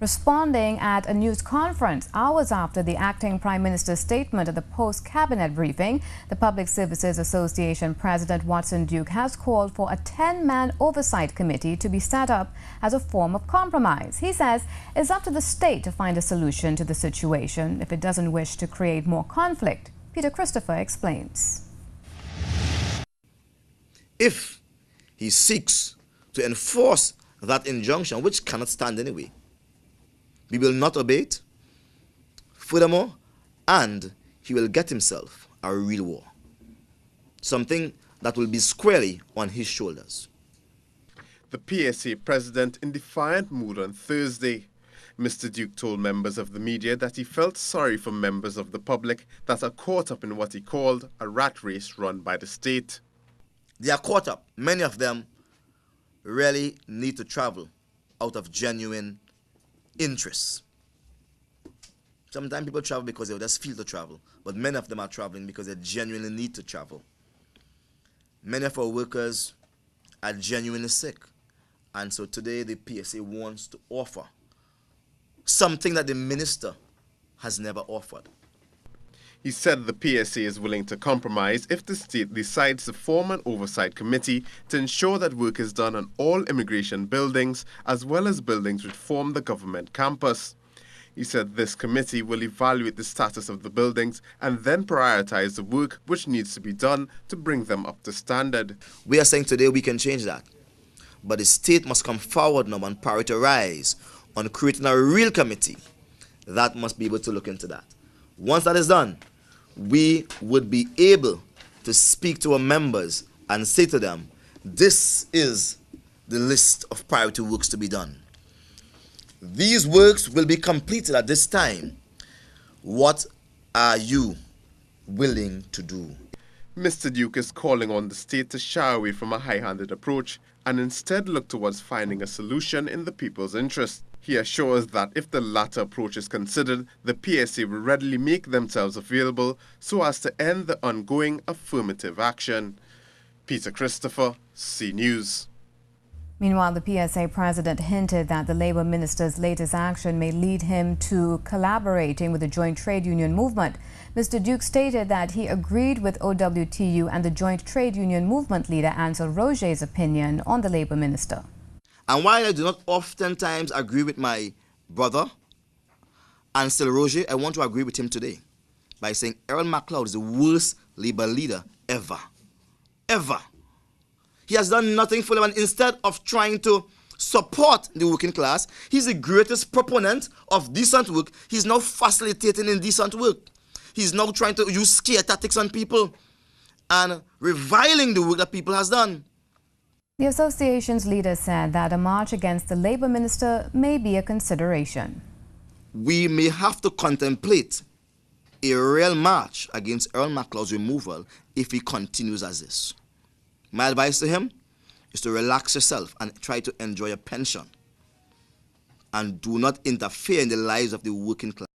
Responding at a news conference hours after the acting Prime Minister's statement at the post-cabinet briefing, the Public Services Association President Watson Duke has called for a 10-man oversight committee to be set up as a form of compromise. He says it's up to the state to find a solution to the situation if it doesn't wish to create more conflict. Peter Christopher explains. If he seeks to enforce that injunction, which cannot stand anyway, we will not obey it. Furthermore, and he will get himself a real war. Something that will be squarely on his shoulders. The PSA president in defiant mood on Thursday. Mr. Duke told members of the media that he felt sorry for members of the public that are caught up in what he called a rat race run by the state. They are caught up. Many of them really need to travel out of genuine interests. Sometimes people travel because they just feel to travel, but many of them are traveling because they genuinely need to travel. Many of our workers are genuinely sick, and so today the PSA wants to offer something that the minister has never offered. He said the PSA is willing to compromise if the state decides to form an oversight committee to ensure that work is done on all immigration buildings as well as buildings which form the government campus. He said this committee will evaluate the status of the buildings and then prioritize the work which needs to be done to bring them up to standard. We are saying today we can change that, but the state must come forward now and prioritize on creating a real committee that must be able to look into that. Once that is done, we would be able to speak to our members and say to them, this is the list of priority works to be done. These works will be completed at this time. What are you willing to do? Mr. Duke is calling on the state to shy away from a high-handed approach and instead look towards finding a solution in the people's interest. He assures that if the latter approach is considered, the PSA will readily make themselves available so as to end the ongoing affirmative action. Peter Christopher, C News. Meanwhile, the PSA president hinted that the Labour minister's latest action may lead him to collaborating with the joint trade union movement. Mr. Duke stated that he agreed with OWTU and the joint trade union movement leader Ansel Roger's opinion on the Labour minister. And while I do not oftentimes agree with my brother, Ansel Roger, I want to agree with him today by saying Mcleod is the worst Labour leader ever. Ever. He has done nothing for them, and instead of trying to support the working class, he's the greatest proponent of decent work. He's now facilitating indecent work. He's now trying to use scare tactics on people and reviling the work that people has done. The association's leader said that a march against the Labour minister may be a consideration. We may have to contemplate a real march against Mcleod's removal if he continues as this. My advice to him is to relax yourself and try to enjoy a pension and do not interfere in the lives of the working class.